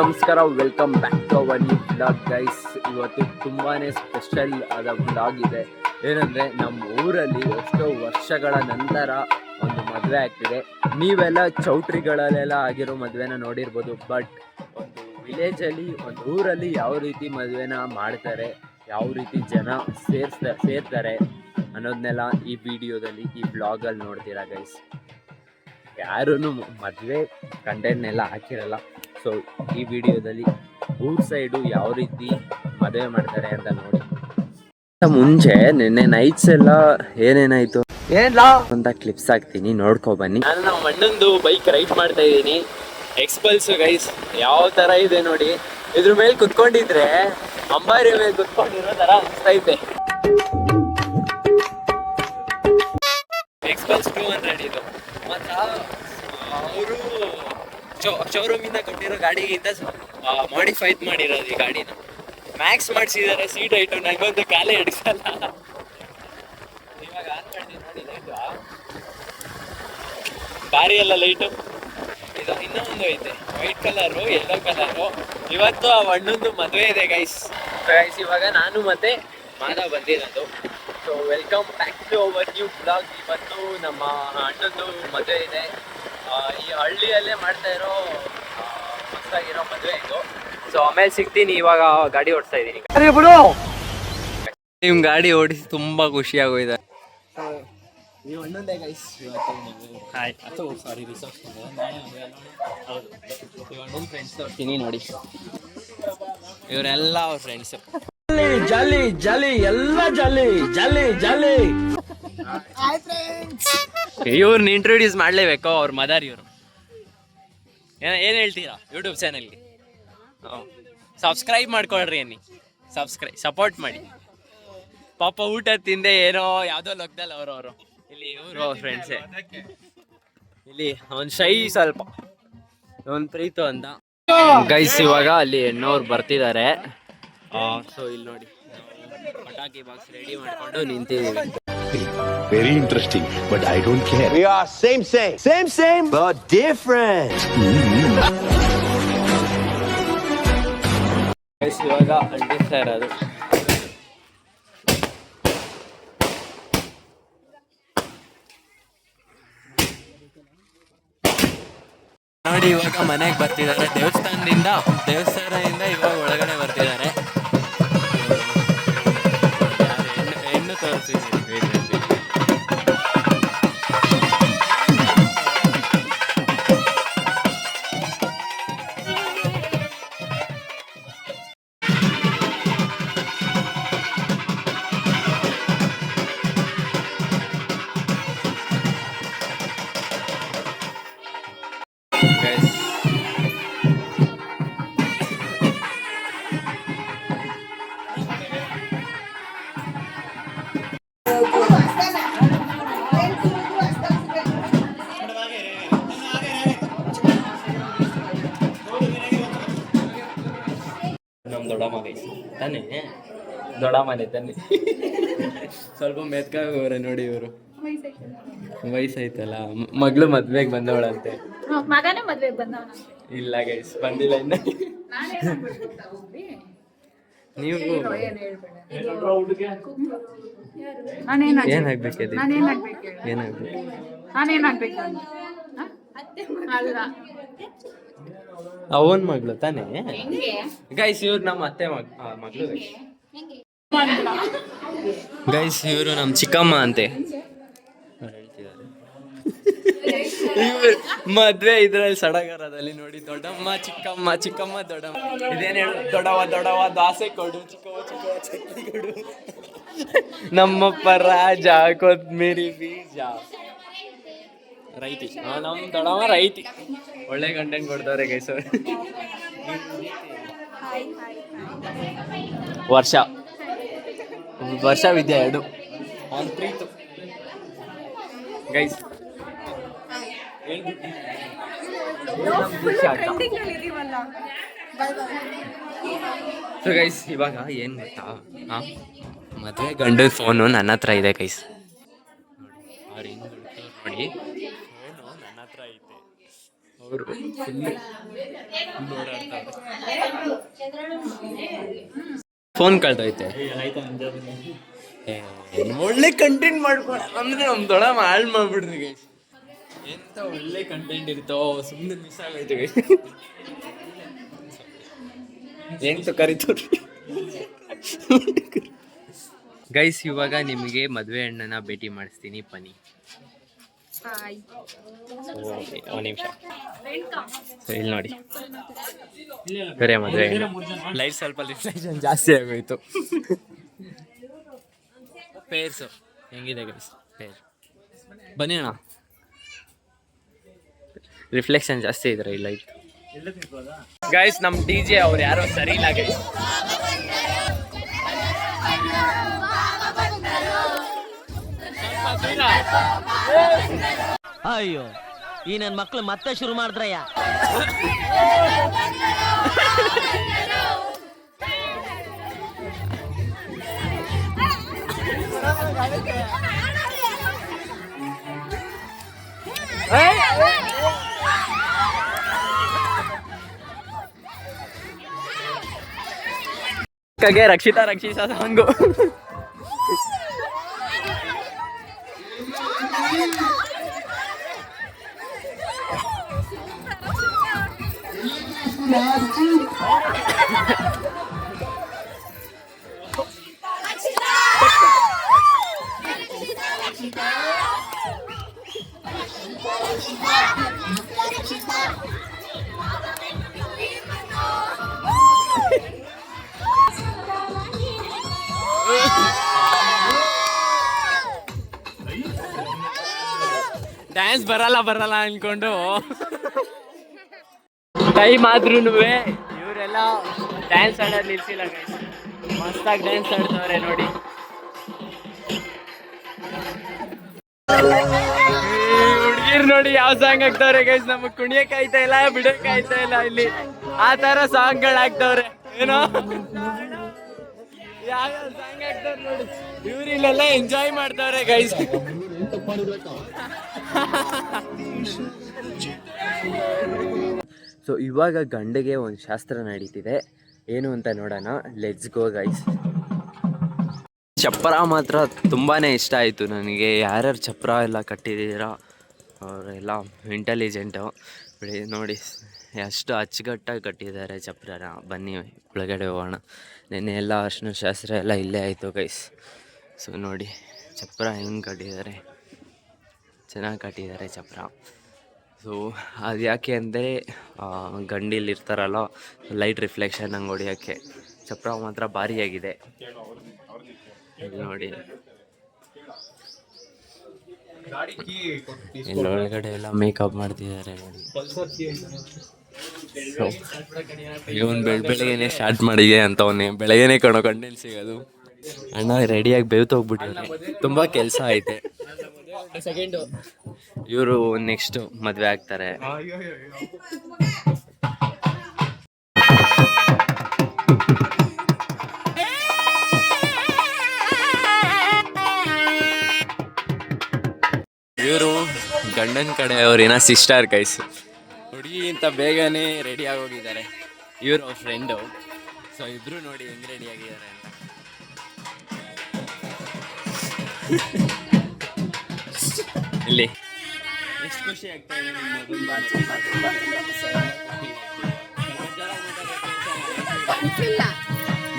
ನಮಸ್ಕಾರ, welcome back to our new blog guys. ಇವತ್ತು ತುಂಬಾ ಸ್ಪೆಷಲ್ ಆದ ಬ್ಲಾಗ್ ಇದೆ. ಏನಂದರೆ ನಮ್ಮ ಊರಲ್ಲಿ ಎಷ್ಟೋ ವರ್ಷಗಳ ನಂತರ ಒಂದು ಮದುವೆ ಆಗ್ತಿದೆ. ನೀವೆಲ್ಲ ಚೌಟ್ರಿಗಳಲ್ಲೆಲ್ಲ ಆಗಿರೋ ಮದುವೆನ ನೋಡಿರ್ಬೋದು. ಬಟ್ ಒಂದು ವಿಲೇಜಲ್ಲಿ, ಒಂದು ಊರಲ್ಲಿ ಯಾವ ರೀತಿ ಮದುವೆನ ಮಾಡ್ತಾರೆ, ಯಾವ ರೀತಿ ಜನ ಸೇರ್ತಾರೆ ಅನ್ನೋದನ್ನೆಲ್ಲ ಈ ವಿಡಿಯೋದಲ್ಲಿ, ಈ ಬ್ಲಾಗಲ್ಲಿ ನೋಡ್ತೀರಾ ಗೈಸ್. ಯಾರೂ ಮದುವೆ ಕಂಟೆಂಟ್ನೆಲ್ಲ ಹಾಕಿರಲ್ಲ. ಸೊ ಈ ವಿಡಿಯೋದಲ್ಲಿ ಊರ್ ಸೈಡು ಯಾವ ರೀತಿ ಮದುವೆ ಮಾಡ್ತಾರೆ ಅಂತ ನೋಡಿ. ಮುಂಚೆ ನಿನ್ನೆ ನೈಟ್ಸ್ ಎಲ್ಲ ಏನೇನಾಯ್ತು ಅಂತ ಕ್ಲಿಪ್ಸ್ ಹಾಕ್ತೀನಿ, ನೋಡ್ಕೊ ಬನ್ನಿ. ನಾನು ನಮ್ಮ ಅಣ್ಣಂದು ಬೈಕ್ ರೈಡ್ ಮಾಡ್ತಾ ಇದ್ದೀನಿ, ಎಕ್ಸ್ಪಲ್ಸ್ ಗೈಸ್. ಯಾವ ತರ ಇದೆ ನೋಡಿ. ಇದ್ರ ಮೇಲೆ ಕುತ್ಕೊಂಡಿದ್ರೆ ಅಂಬಾರಿ ಮೇಲೆ ಕುತ್ಕೊಂಡಿರೋ ತರ ಅನಿಸ್ತೈತೆ. ಎಕ್ಸ್ಪಲ್ಸ್ 200 ಇದು. ಮತ್ತು ಅವರು ಶೋರೂಮಿಂದ ಕೊಟ್ಟಿರೋ ಗಾಡಿಗಿಂತ ಮಾಡಿಫೈಡ್ ಮಾಡಿರೋದು ಈ ಗಾಡಿನ. ಮ್ಯಾಕ್ಸ್ ಮಾಡಿಸಿದ್ದಾರೆ ಸೀಟ್ ಐಟು. ನನಗೊಂದು ಕಾಲೇ ಹಿಡಿಸಲ್ಲ. ಇವಾಗ ಆನ್ ಮಾಡ್ತೀನಿ ನೋಡಿ ಲೈಟು. ಬಾರಿ ಎಲ್ಲ ಲೈಟು. ಇದು ಇನ್ನೂ ಒಂದು ಐತೆ, ವೈಟ್ ಕಲರು, ಯೆಲ್ಲೋ ಕಲರು. ಇವತ್ತು ಆ ಅಣ್ಣಂದು ಮದುವೆ ಇದೆ ಗೈಸ್. ಇವಾಗ ನಾನು ಮತ್ತೆ ಮಾಧವ್ ಬಂದಿರೋದು. So welcome back to our new blog. ಇವತ್ತು ನಮ್ಮ ಅಣ್ಣಂದು ಮದುವೆ ಇದೆ. ಈ ಹಳ್ಳಿಯಲ್ಲೇ ಮಾಡ್ತಾ ಇರೋ ಹೊಸದಾಗಿರೋ ಮದುವೆ ಇದು. ಸೊ ಆಮೇಲೆ ಸಿಗ್ತೀನಿ. ಇವಾಗ ಗಾಡಿ ಓಡಿಸ್ತಾ ಇದ್ದೀನಿ. ನಿಮ್ ಗಾಡಿ ಓಡಿಸಿ ತುಂಬಾ ಖುಷಿ ಆಗೋಯ್ತು. ನೀವು ಅಣ್ಣಂದೇ ಗೈಸ್. ಇವತ್ತು ಸಾರಿ ರಿಸೆಪ್ಷನ್. ಹೌದು, ಅಣ್ಣನ ಫ್ರೆಂಡ್ಸ್ ತೋರ್ತೀನಿ ನೋಡಿ. ಇವರೆಲ್ಲ ಅವ್ರ ಫ್ರೆಂಡ್ಸ್. ಜಾಲಿ ಜಾಲಿ ಎಲ್ಲ ಜಾಲಿ ಜಾಲಿ ಜಾಲಿ. ಇವ್ರನ್ನ ಇಂಟ್ರೊಡ್ಯೂಸ್ ಮಾಡ್ಲೇಬೇಕು. ಅವ್ರ ಮದರ್ ಇವರು. ಏನ್ ಹೇಳ್ತೀರಾ ಯೂಟ್ಯೂಬ್ ಚಾನಲ್ಗೆ? ಸಬ್ಸ್ಕ್ರೈಬ್ ಮಾಡ್ಕೊಳ್ರಿ. ಸಪೋರ್ಟ್ ಮಾಡಿ. ಪಾಪ ಊಟ ತಿಂದೆ ಏನೋ ಯಾವ್ದೋ ಲೋಕದಲ್ಲಿ ಅವರು ಇಲ್ಲಿ ಇವರು ಫ್ರೆಂಡ್ಸೇ. ಇಲ್ಲಿ ಅವನ್ ಶೈ ಸ್ವಲ್ಪ, ಅವನ್ ಪ್ರೀತು ಅಂತ ಗೈಸ್. ಇವಾಗ ಅಲ್ಲಿ ಹೆಣ್ಣವ್ರು ಬರ್ತಿದ್ದಾರೆ. ಸೊ ಇಲ್ಲಿ ನೋಡಿ, ಪಟಾಕಿ ಬಾಕ್ಸ್ ರೆಡಿ ಮಾಡ್ಕೊಂಡು ನಿಂತಿದ್ದೀವಿ. Very interesting, but I don't care. We are same, but different. ಇವಾಗ ಅಂಟಿಸ್ತಾ ಇರೋದು. ನೋಡಿ, ಇವಾಗ ಮನೆಗೆ ಬರ್ತಿದ್ದಾರೆ. ದೇವಸ್ಥಾನದಿಂದ ಇವಾಗ ಒಳಗಡೆ ಬರ್ತಿದ್ದಾರೆ. ಹೆಣ್ಣು ತೋರಿಸ್ತಿದ್ದೀನಿ. ನಮ್ಮ ದೊಡ್ಡಮ್ಮ ಗೈಸ್ ತಾನೇ, ದೊಡ್ಡಮ್ಮನೆ ತಾನೆ. ಸ್ವಲ್ಪ ಮೆತ್ಕಾಗೋರೆ ನೋಡಿ. ಇವರು ವಯಸ್ಸಾಯ್ತಲ್ಲ, ಮಗಳು ಮದ್ವೆಗೆ ಬಂದವಳಂತೆ. ಮಗನೇ ಮದ್ವೆಗೆ ಬಂದವನ? ಇಲ್ಲ ಗೈಸ್, ಬಂದಿಲ್ಲ ಇನ್ನ. ನೀವು ಏನಾಗ್ಬೇಕಿದೆ? ಅವನ್ ಮಗಳು ತಾನೇ ಗೈಸ್. ಇವ್ರು ನಮ್ಮ ಅತ್ತೆ ಮಗಳು ಗೈಸ್. ಇವರು ನಮ್ಮ ಚಿಕ್ಕಮ್ಮ ಅಂತೆ ಮದ್ವೆ ಇದ್ರಲ್ಲಿ ಸಡಗರದಲ್ಲಿ ನೋಡಿ. ದೊಡ್ಡಮ್ಮ ಚಿಕ್ಕಮ್ಮ, ಚಿಕ್ಕಮ್ಮ ದೊಡ್ಡಮ್ಮ. ಇದೇನು ಹೇಳು? ದೊಡ್ಡವ ದಾಸೆ ಕೊಡು, ಚಿಕ್ಕವ ಚಟ್ನಿ ಕೊಡು. ನಮ್ಮಪ್ಪ ರಾಜ ಕೊತ್ಮಿರಿ ಬೀಜ ರೈತಿ. ನಮ್ಮ ದೊಡ್ಡಮ್ಮ ರೈತಿ. ಒಳ್ಳೆ ಕಂಟೆಂಟ್ ಕೊಡ್ತಾರೆ ಗೈಸ್. ವರ್ಷ ವಿದ್ಯಾ 2 ಅವ್ನು ಪ್ರೀತು ಗೈಸ್. ಸೊ ಗೈಸ್, ಇವಾಗ ಏನು ಗೊತ್ತಾ, ಮದುವೆ ಗಂಡದ ಫೋನು ನನ್ನ ಹತ್ರ ಇದೆ ಗೈಸ್. ನೋಡಿ, ಅವ್ರು ಹೆಂಗೆ ನೋಡಿ, ಫೋನು ನನ್ನ ಹತ್ರ ಐತೆ. ಅವರು ಫೋನ್ ಕಳ್ದೈತೆ. ಒಳ್ಳೆ ಕಂಟೆಂಟ್ ಮಾಡ್ಕೊಳ ಅಂದ್ರೆ ನಮ್ಮ ದೊಡ್ಡ ಹಾಳು ಮಾಡ್ಬಿಡ್ರಿ ಗೈಸ್. ಎಂತ ಒಳ್ಳೆ ಕಂಟೆಂಟ್ ಇರ್ತೋ ಸುಮ್ಮನೆ ಮಿಸ್ ಆಗೈತೆ ಗೈಸ್. ಎಂತ ಕರಿತವ್ರಿ ಗೈಸ್. ಇವಾಗ ನಿಮಗೆ ಮದುವೆ ಹಣ್ಣನ ಭೇಟಿ ಮಾಡಿಸ್ತೀನಿ ಬನ್ನಿ. ಒಂದು ನಿಮಿಷ ಇಲ್ಲಿ ನೋಡಿ, ಬೇರೆ ಮದುವೆ ಲೈಟ್ ಸ್ವಲ್ಪ ರಿಫ್ಲೆಕ್ಷನ್ ಜಾಸ್ತಿ ಆಗೋಯ್ತು. ಪೇರ್ಸು ಹೆಂಗಿದೆ ಗೈಸ್? ಪೇರ್ ಬನ್ನಿ ಅಣ್ಣ, ರಿಫ್ಲೆಕ್ಷನ್ ಜಾಸ್ತಿ ಇದ್ರೆ ಈ ಲೈಟ್. ಗೈಸ್ ನಮ್ಮ DJ ಅವ್ರು ಯಾರೋ ಸರಿ ಇಲ್ಲ ಗೈಸ್. ಅಯ್ಯೋ, ಈ ನನ್ನ ಮಕ್ಳು ಮತ್ತೆ ಶುರು ಮಾಡಿದ್ರಯ್ಯ. ಕಗೆ ರಕ್ಷಿತಾ ಸಾಂಗು. ಡ್ಯಾನ್ಸ್ ಬರಲ್ಲ ಅನ್ಕೊಂಡು ಟೈಮ್ ಆದ್ರೂ ಇವರೆಲ್ಲ ಡ್ಯಾನ್ಸ್ ಆಡೋದು ನಿಲ್ಸಿಲ್ಲ ಗೈಸ್. ಮಸ್ತಾಗಿ ಡ್ಯಾನ್ಸ್ ಆಡ್ತವ್ರೆ ನೋಡಿ. ಹುಡುಗಿರು ನೋಡಿ ಯಾವ ಸಾಂಗ್ ಹಾಕ್ತವ್ರೆ ಗೈಸ್. ನಮಗ್ ಕುಣಿಯಕ್ ಆಯ್ತಾ ಇಲ್ಲ, ಬಿಡಕ್ ಆಯ್ತಾ ಇಲ್ಲ. ಇಲ್ಲಿ ಆ ತರ ಸಾಂಗ್ಗಳು ಹಾಕ್ತವ್ರೆ ಏನೋ, ಯಾವ ಸಾಂಗ್ ಹಾಕ್ತವ್ರೆ ನೋಡಿ. ಇವ್ರು ಇಲ್ಲೆಲ್ಲ ಎಂಜಾಯ್ ಮಾಡ್ತವ್ರೆ ಗೈಸ್. ಸೊ ಇವಾಗ ಗಂಡಿಗೆ ಒಂದು ಶಾಸ್ತ್ರ ನಡೀತಿದೆ, ಏನು ಅಂತ ನೋಡೋಣ. Let's go guys. ಚಪ್ಪರ ಮಾತ್ರ ತುಂಬಾ ಇಷ್ಟ ಆಯಿತು ನನಗೆ. ಯಾರ್ಯಾರು ಚಪ್ಪರ ಎಲ್ಲ ಕಟ್ಟಿದ್ದೀರಾ ಅವರೆಲ್ಲ ಇಂಟೆಲಿಜೆಂಟು. ನೋಡಿ ಎಷ್ಟು ಅಚ್ಚುಕಟ್ಟಾಗಿ ಕಟ್ಟಿದ್ದಾರೆ ಚಪ್ಪರನ. ಬನ್ನಿ ಒಳಗಡೆ ಹೋಗೋಣ. ನೆನ್ನೆ ಎಲ್ಲ ಅರ್ಶಿನ ಶಾಸ್ತ್ರ ಎಲ್ಲ ಇಲ್ಲೇ ಆಯಿತು ಗೈಸ್. ಸೊ ನೋಡಿ ಚಪ್ಪರ ಹೆಂಗೆ ಕಟ್ಟಿದ್ದಾರೆ, ಚೆನ್ನಾಗಿ ಕಟ್ಟಿದ್ದಾರೆ ಚಪ್ಪರ. ಸೊ ಅದು ಯಾಕೆ ಅಂದರೆ ಗಂಡಿಲಿ ಇರ್ತಾರಲ್ಲ, ಲೈಟ್ ರಿಫ್ಲೆಕ್ಷನ್ ಹಂಗೆ ಹೊಡಿಯೋಕ್ಕೆ ಚಪ್ಪರ ಮಾತ್ರ ಭಾರಿಯಾಗಿದೆ. ನೋಡಿ ಇಲ್ಲೊಳಗಡೆ ಎಲ್ಲ ಮೇಕಪ್ ಮಾಡ್ತಿದ್ದಾರೆ ನೋಡಿ. ಇವನು ಬೆಳಗ್ಗೆನೆ ಸ್ಟಾರ್ಟ್ ಮಾಡಿದೆ ಅಂತವನ್ನೇ, ಬೆಳಗ್ಗೆನೆ ಕಣೋ ಕಂಟೆಂಟ್ ಸಿಗೋದು. ಅಣ್ಣ ರೆಡಿಯಾಗಿ ಬೇವ್ತೋಗ್ಬಿಟ್ಟಿದ್ದಾರೆ, ತುಂಬ ಕೆಲಸ ಐತೆ. ಇವರು ನೆಕ್ಸ್ಟ್ ಮದುವೆ ಆಗ್ತಾರೆ. ಇವರು ಗಂಡನ ಕಡೆ ಅವ್ರೇನೋ ಸಿಸ್ಟರ್ ಗೈಸ್. ಹುಡುಗಿ ಅಂತ ಬೇಗನೆ ರೆಡಿ ಆಗೋಗಿದ್ದಾರೆ. ಇವರು ಅವ್ರ ಫ್ರೆಂಡು. ಸೊ ಇಬ್ರು ನೋಡಿ ಹೆಂಗೆ ರೆಡಿ ಆಗಿದ್ದಾರೆ ಅಂತ. ಇಲ್ಲಿ ಎಷ್ಟು ಖುಷಿ ಆಗ್ತಾ ಇದೆ.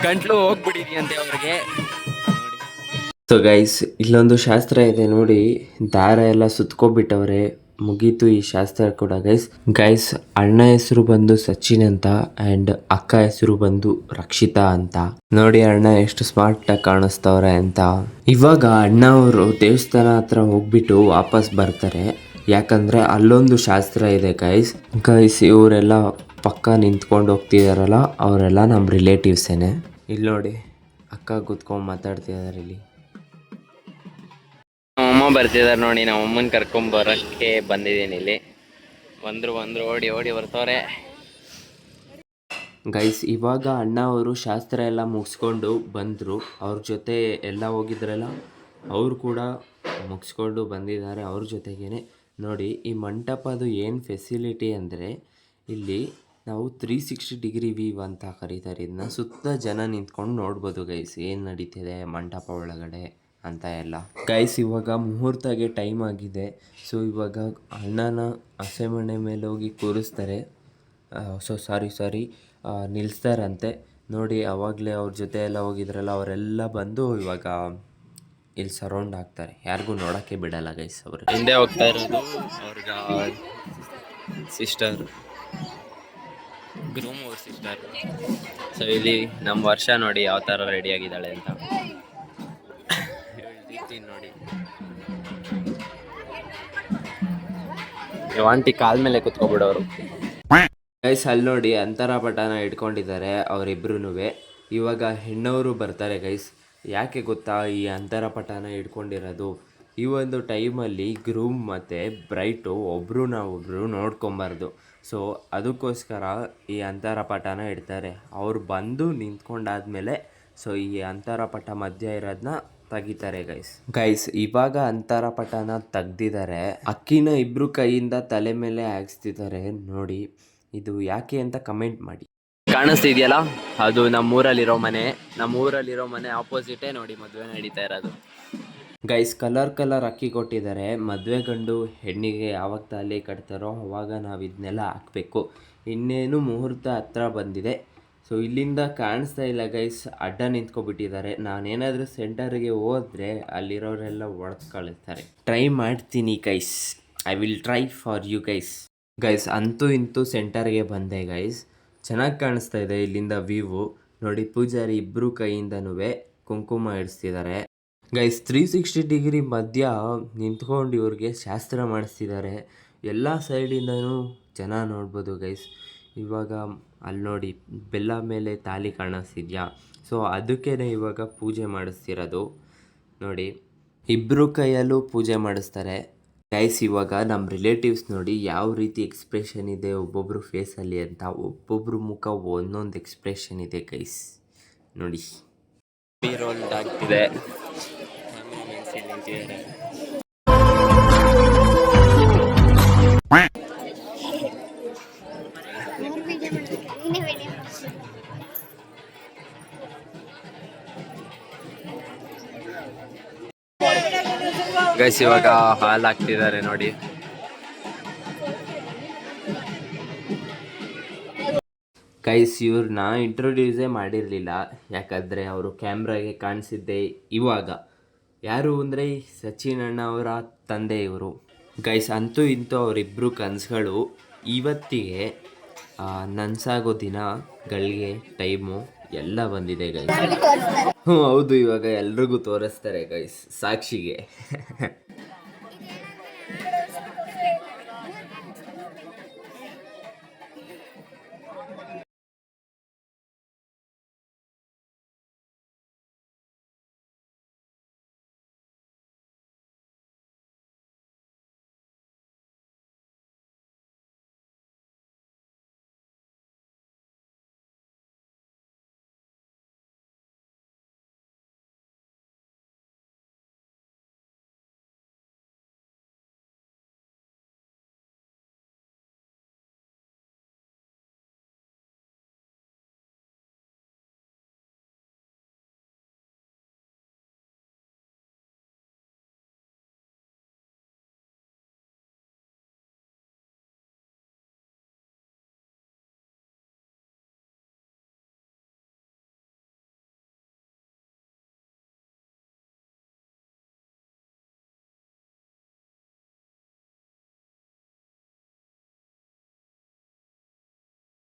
ಗಂಟ್ಲು ಹೋಗ್ಬಿಟ್ಟಿದೆಯಂತೆ ಅವ್ರಿಗೆ. ಸೊ ಗೈಸ್ ಇಲ್ಲೊಂದು ಶಾಸ್ತ್ರ ಇದೆ ನೋಡಿ, ದಾರ ಎಲ್ಲ ಸುತ್ಕೊಬಿಟ್ಟವ್ರೆ. ಮುಗೀತು ಈ ಶಾಸ್ತ್ರ ಕೂಡ ಗೈಸ್. ಅಣ್ಣ ಹೆಸರು ಬಂದು ಸಚಿನ್ ಅಂತ ಆ್ಯಂಡ್ ಅಕ್ಕ ಹೆಸರು ಬಂದು ರಕ್ಷಿತಾ ಅಂತ. ನೋಡಿ ಅಣ್ಣ ಎಷ್ಟು ಸ್ಮಾರ್ಟ್ ಆಗಿ ಕಾಣಿಸ್ತವ್ರೆ ಅಂತ. ಇವಾಗ ಅಣ್ಣ ಅವರು ದೇವಸ್ಥಾನ ಹತ್ರ ಹೋಗ್ಬಿಟ್ಟು ವಾಪಸ್ ಬರ್ತಾರೆ, ಯಾಕಂದ್ರೆ ಅಲ್ಲೊಂದು ಶಾಸ್ತ್ರ ಇದೆ ಗೈಸ್. ಇವರೆಲ್ಲ ಪಕ್ಕ ನಿಂತ್ಕೊಂಡು ಹೋಗ್ತಿದಾರಲ್ಲ, ಅವರೆಲ್ಲ ನಮ್ಮ ರಿಲೇಟಿವ್ಸೇನೆ. ಇಲ್ಲಿ ನೋಡಿ ಅಕ್ಕ ಕೂತ್ಕೊಂಡು ಮಾತಾಡ್ತಿದ್ದಾರೆ. ಇಲ್ಲಿ ಅಮ್ಮ ಬರ್ತಿದ್ದಾರೆ ನೋಡಿ. ನಮ್ಮ ಅಮ್ಮನ ಕರ್ಕೊಂಬರೋಕ್ಕೆ ಬಂದಿದ್ದೀನಿ ಇಲ್ಲಿ. ಬಂದರು ಓಡಿ ಬರ್ತವ್ರೆ ಗೈಸ್. ಇವಾಗ ಅಣ್ಣ ಅವರು ಶಾಸ್ತ್ರ ಎಲ್ಲ ಮುಗಿಸ್ಕೊಂಡು ಬಂದರು. ಅವ್ರ ಜೊತೆ ಎಲ್ಲ ಹೋಗಿದ್ರಲ್ಲ, ಅವರು ಕೂಡ ಮುಗಿಸ್ಕೊಂಡು ಬಂದಿದ್ದಾರೆ. ಅವ್ರ ಜೊತೆಗೇನೆ ನೋಡಿ ಈ ಮಂಟಪದು ಏನು ಫೆಸಿಲಿಟಿ ಅಂದರೆ ಇಲ್ಲಿ ನಾವು 360 ಡಿಗ್ರಿ ವ್ಯೂ ಅಂತ ಕರೀತಾರೆ ಇದನ್ನ. ಸುತ್ತ ಜನ ನಿಂತ್ಕೊಂಡು ನೋಡ್ಬೋದು ಗೈಸ್ ಏನು ನಡೀತಿದೆ ಮಂಟಪ ಒಳಗಡೆ ಅಂತ ಎಲ್ಲ. ಗೈಸ್ ಇವಾಗ ಮುಹೂರ್ತಗೆ ಟೈಮ್ ಆಗಿದೆ. ಸೊ ಇವಾಗ ಅಣ್ಣನ ಹಸೆಮಣೆ ಮೇಲೆ ಹೋಗಿ ಕೂರಿಸ್ತಾರೆ. ಸಾರಿ ನಿಲ್ಲಿಸ್ತಾರಂತೆ. ನೋಡಿ ಆವಾಗಲೇ ಅವ್ರ ಜೊತೆ ಎಲ್ಲ ಹೋಗಿದ್ರಲ್ಲ ಅವರೆಲ್ಲ ಬಂದು ಇವಾಗ ಇಲ್ಲಿ ಸರೌಂಡ್ ಆಗ್ತಾರೆ. ಯಾರಿಗೂ ನೋಡೋಕ್ಕೆ ಬಿಡಲ್ಲ ಗೈಸ್. ಅವರು ಹಿಂದೆ ಹೋಗ್ತಾ ಇರೋದು ಅವ್ರಿಗೆ ಸಿಸ್ಟರ್, ಗ್ರೂಮ್ ಅವ್ರ ಸಿಸ್ಟರ್. ಸೊ ಇಲ್ಲಿ ನಮ್ಮ ವರ್ಷ ನೋಡಿ ಯಾವ ಥರ ರೆಡಿ ಆಗಿದ್ದಾಳೆ ಅಂತ ನೋಡಿ. ಆಂಟಿ ಕಾಲ್ ಮೇಲೆ ಕುತ್ಕೊಬಿಡೋರು ಗೈಸ್. ಅಲ್ಲಿ ನೋಡಿ ಅಂತರ ಪಟನ ಇಟ್ಕೊಂಡಿದ್ದಾರೆ ಅವರಿಬ್ರು. ಇವಾಗ ಹೆಣ್ಣವರು ಬರ್ತಾರೆ ಗೈಸ್. ಯಾಕೆ ಗೊತ್ತಾ ಈ ಅಂತರ ಪಟನ ಇಟ್ಕೊಂಡಿರೋದು? ಈ ಒಂದು ಟೈಮಲ್ಲಿ ಗ್ರೂಮ್ ಮತ್ತು ಬ್ರೈಟು ಒಬ್ಬರು ನೋಡ್ಕೊಬಾರ್ದು. ಸೊ ಅದಕ್ಕೋಸ್ಕರ ಈ ಅಂತರ ಪಟನ ಇಡ್ತಾರೆ. ಅವ್ರು ಬಂದು ನಿಂತ್ಕೊಂಡಾದ್ಮೇಲೆ ಸೊ ಈ ಅಂತರ ಪಟ ಮಧ್ಯ ಇರೋದನ್ನ ತೆಗಿತಾರೆ ಗೈಸ್. ಇವಾಗ ಅಂತರ ಪಟನ ತೆಗ್ದಿದ್ದಾರೆ. ಅಕ್ಕಿನ ಇಬ್ರು ಕೈಯಿಂದ ತಲೆ ಮೇಲೆ ಹಾಕ್ಸ್ತಿದ್ದಾರೆ ನೋಡಿ. ಇದು ಯಾಕೆ ಅಂತ ಕಮೆಂಟ್ ಮಾಡಿ. ಕಾಣಿಸ್ತಿದೆಯಲ್ಲ, ಅದು ನಮ್ಮೂರಲ್ಲಿರೋ ಮನೆ ಆಪೋಸಿಟೇ ನೋಡಿ ಮದುವೆ ನಡೀತಾ ಇರೋದು ಗೈಸ್. ಕಲರ್ ಅಕ್ಕಿ ಕೊಟ್ಟಿದ್ದಾರೆ. ಮದುವೆ ಗಂಡು ಹೆಣ್ಣಿಗೆ ಯಾವಾಗ ತಾಲಿ ಕಟ್ತಾರೋ ಅವಾಗ ನಾವು ಇದನ್ನೆಲ್ಲ ಹಾಕಬೇಕು. ಇನ್ನೇನು ಮುಹೂರ್ತ ಹತ್ರ ಬಂದಿದೆ. ಸೊ ಇಲ್ಲಿಂದ ಕಾಣಿಸ್ತಾ ಇಲ್ಲ ಗೈಸ್, ಅಡ್ಡ ನಿಂತ್ಕೊಬಿಟ್ಟಿದ್ದಾರೆ. ನಾನೇನಾದರೂ ಸೆಂಟರ್ಗೆ ಹೋದರೆ ಅಲ್ಲಿರೋರೆಲ್ಲ ಒಡೆದು ಕಳಿಸ್ತಾರೆ. ಟ್ರೈ ಮಾಡ್ತೀನಿ guys, I will try for you guys. ಅಂತೂ ಇಂತೂ ಸೆಂಟರ್ಗೆ ಬಂದೆ ಗೈಸ್. ಚೆನ್ನಾಗಿ ಕಾಣಿಸ್ತಾ ಇದೆ ಇಲ್ಲಿಂದ ವ್ಯೂ ನೋಡಿ. ಪೂಜಾರಿ ಇಬ್ಬರು ಕೈಯಿಂದನೂ ಕುಂಕುಮ ಇಡಿಸ್ತಿದ್ದಾರೆ ಗೈಸ್. 360 ಡಿಗ್ರಿ ಮಧ್ಯ ನಿಂತ್ಕೊಂಡು ಇವ್ರಿಗೆ ಶಾಸ್ತ್ರ ಮಾಡಿಸ್ತಿದ್ದಾರೆ. ಎಲ್ಲ ಸೈಡಿಂದನೂ ಜನ ನೋಡ್ಬೋದು ಗೈಸ್. ಇವಾಗ ಅಲ್ಲಿ ನೋಡಿ ಬೆಲ್ಲ ಮೇಲೆ ತಾಲಿ ಕಾಣಿಸ್ತಿದ್ಯಾ? ಸೊ ಅದಕ್ಕೇ ಇವಾಗ ಪೂಜೆ ಮಾಡಿಸ್ತಿರೋದು ನೋಡಿ. ಇಬ್ಬರು ಕೈಯಲ್ಲೂ ಪೂಜೆ ಮಾಡಿಸ್ತಾರೆ ಗೈಸ್. ಇವಾಗ ನಮ್ಮ ರಿಲೇಟಿವ್ಸ್ ನೋಡಿ ಯಾವ ರೀತಿ ಎಕ್ಸ್ಪ್ರೆಷನ್ ಇದೆ ಒಬ್ಬೊಬ್ರು ಫೇಸಲ್ಲಿ ಅಂತ. ಒಬ್ಬೊಬ್ರು ಮುಖ ಒಂದೊಂದು ಎಕ್ಸ್ಪ್ರೆಷನ್ ಇದೆ ಗೈಸ್ ನೋಡಿ. ರೋಲ್ ಆಗ್ತಿದೆ. ಗೈಸ್ ಇವಾಗ ಹಾಲ್ ಹಾಕ್ತಿದ್ದಾರೆ ನೋಡಿ. ಗೈಸ್ ಇವ್ರನ್ನ ಇಂಟ್ರೊಡ್ಯೂಸೇ ಮಾಡಿರಲಿಲ್ಲ, ಯಾಕಂದರೆ ಅವರು ಕ್ಯಾಮ್ರಾಗೆ ಕಾಣಿಸಿದ್ದೆ ಇವಾಗ. ಯಾರು ಅಂದರೆ ಸಚಿನ್ ಅಣ್ಣ ಅವರ ತಂದೆ ಇವರು ಗೈಸ್. ಅಂತೂ ಇಂತೂ ಅವರಿಬ್ಬರು ಕನಸುಗಳು ಇವತ್ತಿಗೆ ನನಸಾಗೋ ದಿನಗಳಿಗೆ ಟೈಮು ಎಲ್ಲ ಬಂದಿದೆ ಗೈಸ್. ಹೌದು, ಇವಾಗ ಎಲ್ರಿಗೂ ತೋರಿಸ್ತಾರೆ ಗೈಸ್ ಸಾಕ್ಷಿಗೆ.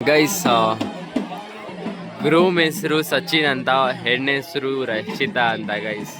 ಗೈಸ್ ಗ್ರೂಮ್ ಹೆಸರು ಸಚಿನ್ ಅಂತ, ಹೆಣ್ಣು ಹೆಸರು ರಕ್ಷಿತಾ ಅಂತ ಗೈಸ್.